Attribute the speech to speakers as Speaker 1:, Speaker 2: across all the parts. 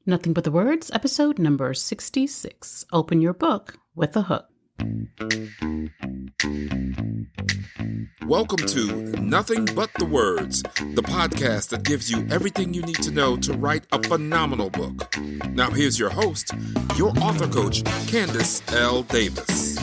Speaker 1: Nothing But the Words, episode number 66. Open your book with a hook.
Speaker 2: Welcome to Nothing But the Words, the podcast that gives you everything you need to know to write a phenomenal book. Now here's your host, your author coach, Candace L. Davis.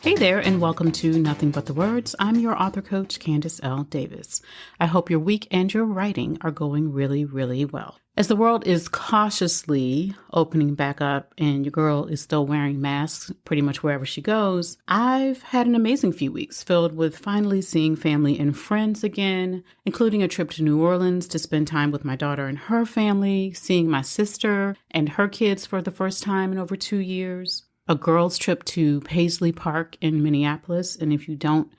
Speaker 1: Hey there, and welcome to Nothing But the Words. I'm your author coach, Candace L. Davis. I hope your week and your writing are going really, really well. As the world is cautiously opening back up and your girl is still wearing masks pretty much wherever she goes, I've had an amazing few weeks filled with finally seeing family and friends again, including a trip to New Orleans to spend time with my daughter and her family, seeing my sister and her kids for the first time in over 2 years, a girls' trip to Paisley Park in Minneapolis, and if you don't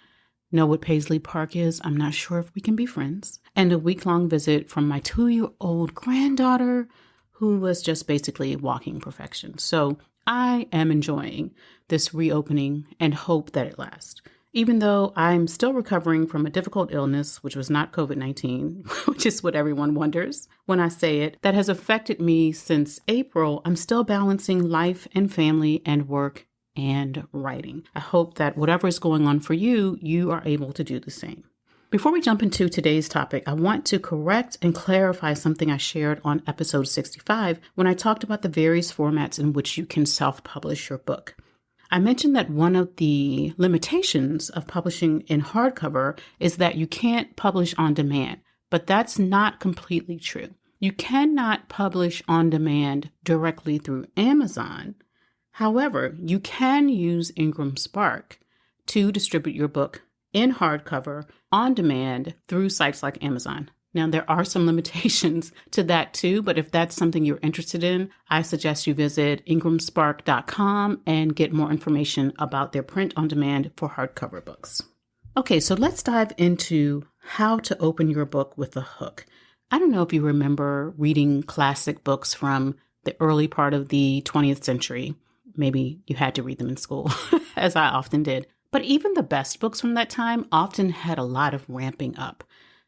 Speaker 1: know what Paisley Park is, I'm not sure if we can be friends, and a week-long visit from my 2-year-old granddaughter, who was just basically walking perfection. So I am enjoying this reopening and hope that it lasts. Even though I'm still recovering from a difficult illness, which was not COVID-19, which is what everyone wonders when I say it, that has affected me since April, I'm still balancing life and family and work and writing. I hope that whatever is going on for you, you are able to do the same. Before we jump into today's topic, I want to correct and clarify something I shared on episode 65 when I talked about the various formats in which you can self-publish your book. I mentioned that one of the limitations of publishing in hardcover is that you can't publish on demand, but that's not completely true. You cannot publish on demand directly through Amazon. However, you can use Ingram Spark to distribute your book in hardcover on demand through sites like Amazon. Now, there are some limitations to that too, but if that's something you're interested in, I suggest you visit ingramspark.com and get more information about their print on demand for hardcover books. Okay, so let's dive into how to open your book with a hook. I don't know if you remember reading classic books from the early part of the 20th century. Maybe you had to read them in school, as I often did. But even the best books from that time often had a lot of ramping up.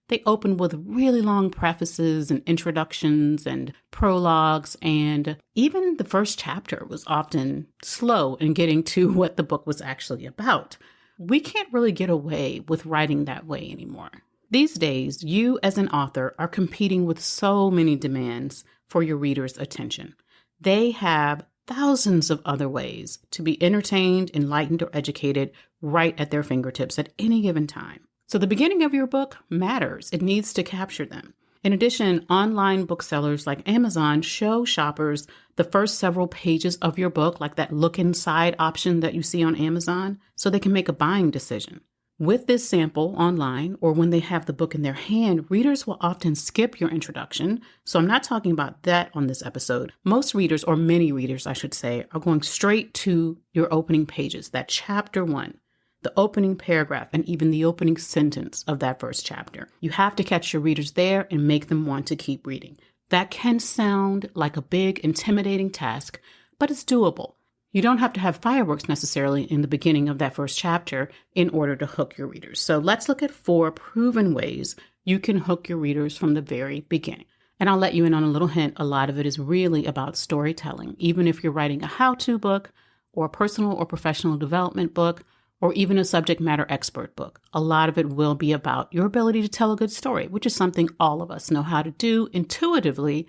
Speaker 1: They opened with really long prefaces and introductions and prologues, and even the first chapter was often slow in getting to what the book was actually about. We can't really get away with writing that way anymore. These days, you as an author are competing with so many demands for your readers' attention. They have thousands of other ways to be entertained, enlightened, or educated right at their fingertips at any given time. So the beginning of your book matters. It needs to capture them. In addition, online booksellers like Amazon show shoppers the first several pages of your book, like that look inside option that you see on Amazon, so they can make a buying decision. With this sample online, or when they have the book in their hand, readers will often skip your introduction. So I'm not talking about that on this episode. Most readers, or many readers, I should say, are going straight to your opening pages, that chapter 1. The opening paragraph, and even the opening sentence of that first chapter. You have to catch your readers there and make them want to keep reading. That can sound like a big, intimidating task, but it's doable. You don't have to have fireworks necessarily in the beginning of that first chapter in order to hook your readers. So let's look at 4 proven ways you can hook your readers from the very beginning. And I'll let you in on a little hint. A lot of it is really about storytelling. Even if you're writing a how-to book or a personal or professional development book, or even a subject matter expert book. A lot of it will be about your ability to tell a good story, which is something all of us know how to do intuitively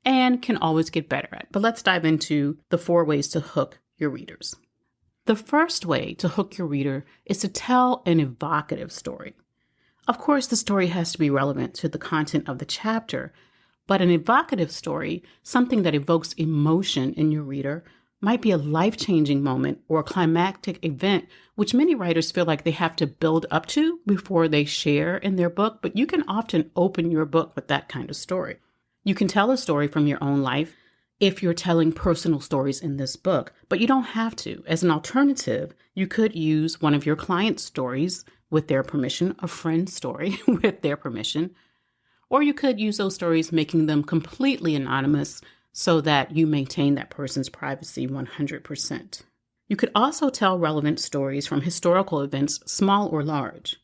Speaker 1: and can always get better at. But let's dive into the 4 ways to hook your readers. The first way to hook your reader is to tell an evocative story. Of course, the story has to be relevant to the content of the chapter, but an evocative story, something that evokes emotion in your reader, might be a life-changing moment or a climactic event, which many writers feel like they have to build up to before they share in their book, but you can often open your book with that kind of story. You can tell a story from your own life if you're telling personal stories in this book, but you don't have to. As an alternative, you could use one of your clients' stories with their permission, a friend's story with their permission, or you could use those stories making them completely anonymous so that you maintain that person's privacy 100%. You could also tell relevant stories from historical events, small or large.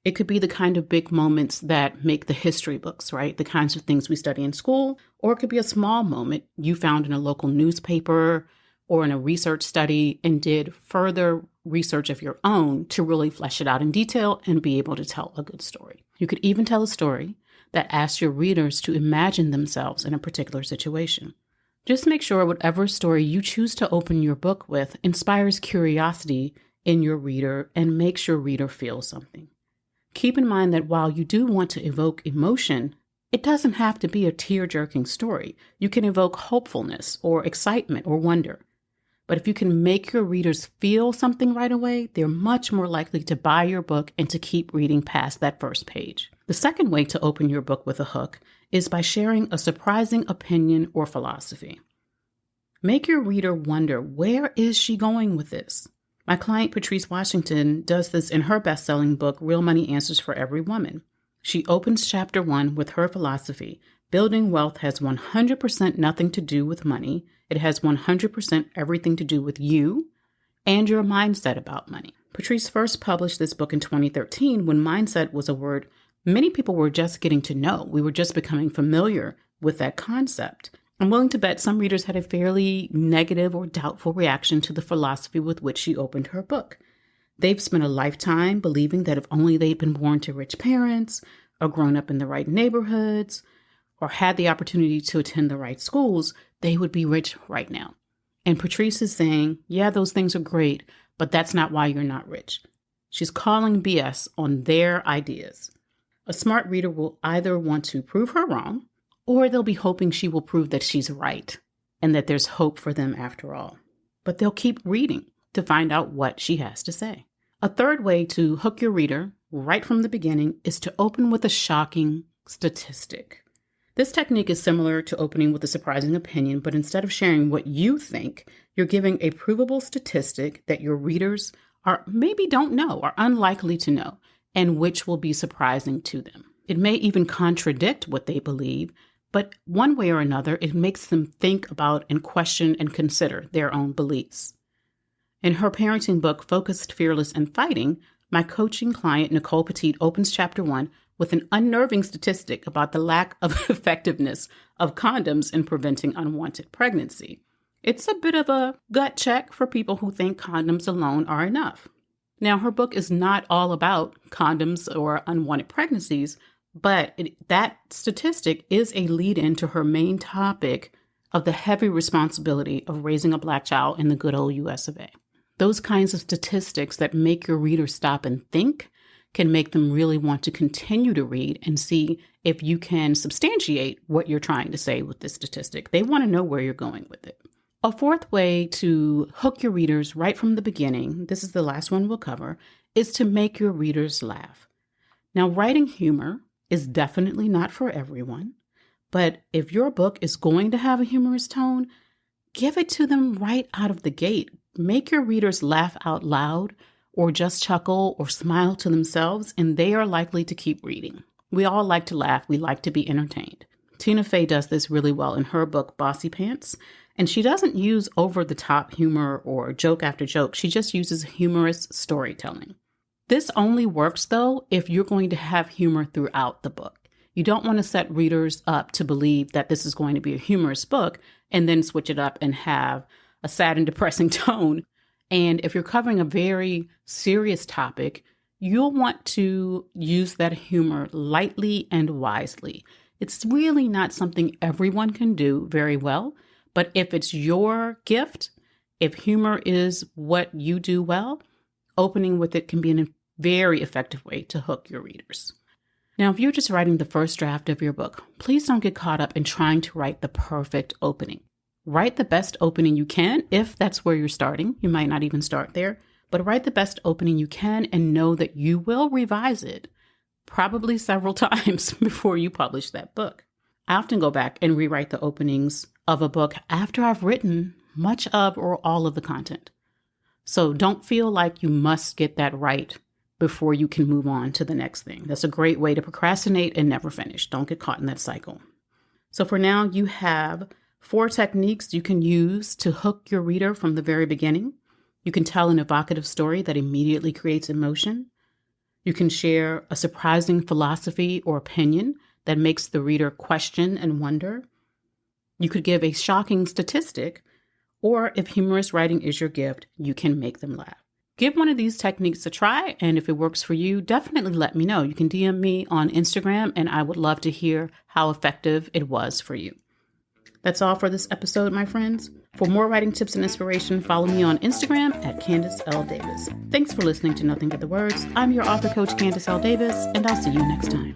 Speaker 1: It could be the kind of big moments that make the history books, right? The kinds of things we study in school, or it could be a small moment you found in a local newspaper or in a research study and did further research of your own to really flesh it out in detail and be able to tell a good story. You could even tell a story that asks your readers to imagine themselves in a particular situation. Just make sure whatever story you choose to open your book with inspires curiosity in your reader and makes your reader feel something. Keep in mind that while you do want to evoke emotion, it doesn't have to be a tear-jerking story. You can evoke hopefulness or excitement or wonder. But if you can make your readers feel something right away, they're much more likely to buy your book and to keep reading past that first page. The second way to open your book with a hook is by sharing a surprising opinion or philosophy. Make your reader wonder, where is she going with this? My client, Patrice Washington, does this in her best-selling book, Real Money Answers for Every Woman. She opens chapter 1 with her philosophy: building wealth has 100% nothing to do with money. It has 100% everything to do with you and your mindset about money. Patrice first published this book in 2013 when mindset was a word many people were just getting to know. We were just becoming familiar with that concept. I'm willing to bet some readers had a fairly negative or doubtful reaction to the philosophy with which she opened her book. They've spent a lifetime believing that if only they'd been born to rich parents or grown up in the right neighborhoods or had the opportunity to attend the right schools, they would be rich right now. And Patrice is saying, yeah, those things are great, but that's not why you're not rich. She's calling BS on their ideas. A smart reader will either want to prove her wrong, or they'll be hoping she will prove that she's right and that there's hope for them after all. But they'll keep reading to find out what she has to say. A third way to hook your reader right from the beginning is to open with a shocking statistic. This technique is similar to opening with a surprising opinion, but instead of sharing what you think, you're giving a provable statistic that your readers maybe don't know or unlikely to know, and which will be surprising to them. It may even contradict what they believe, but one way or another, it makes them think about and question and consider their own beliefs. In her parenting book, Focused, Fearless, and Fighting, my coaching client, Nicole Petit, opens chapter 1 with an unnerving statistic about the lack of effectiveness of condoms in preventing unwanted pregnancy. It's a bit of a gut check for people who think condoms alone are enough. Now, her book is not all about condoms or unwanted pregnancies, but that statistic is a lead-in to her main topic of the heavy responsibility of raising a Black child in the good old US of A. Those kinds of statistics that make your reader stop and think can make them really want to continue to read and see if you can substantiate what you're trying to say with this statistic. They want to know where you're going with it. A fourth way to hook your readers right from the beginning, this is the last one we'll cover, is to make your readers laugh. Now, writing humor is definitely not for everyone, but if your book is going to have a humorous tone, give it to them right out of the gate. Make your readers laugh out loud or just chuckle or smile to themselves, and they are likely to keep reading. We all like to laugh. We like to be entertained. Tina Fey does this really well in her book, Bossy Pants, and she doesn't use over-the-top humor or joke after joke. She just uses humorous storytelling. This only works, though, if you're going to have humor throughout the book. You don't want to set readers up to believe that this is going to be a humorous book and then switch it up and have a sad and depressing tone. And if you're covering a very serious topic, you'll want to use that humor lightly and wisely. It's really not something everyone can do very well, but if it's your gift, if humor is what you do well, opening with it can be a very effective way to hook your readers. Now, if you're just writing the first draft of your book, please don't get caught up in trying to write the perfect opening. Write the best opening you can if that's where you're starting. You might not even start there, but write the best opening you can and know that you will revise it probably several times before you publish that book. I often go back and rewrite the openings of a book after I've written much of or all of the content. So don't feel like you must get that right before you can move on to the next thing. That's a great way to procrastinate and never finish. Don't get caught in that cycle. So for now, you have 4 techniques you can use to hook your reader from the very beginning. You can tell an evocative story that immediately creates emotion. You can share a surprising philosophy or opinion that makes the reader question and wonder. You could give a shocking statistic, or if humorous writing is your gift, you can make them laugh. Give one of these techniques a try, and if it works for you, definitely let me know. You can DM me on Instagram, and I would love to hear how effective it was for you. That's all for this episode, my friends. For more writing tips and inspiration, follow me on Instagram at Candace L. Davis. Thanks for listening to Nothing But the Words. I'm your author coach, Candace L. Davis, and I'll see you next time.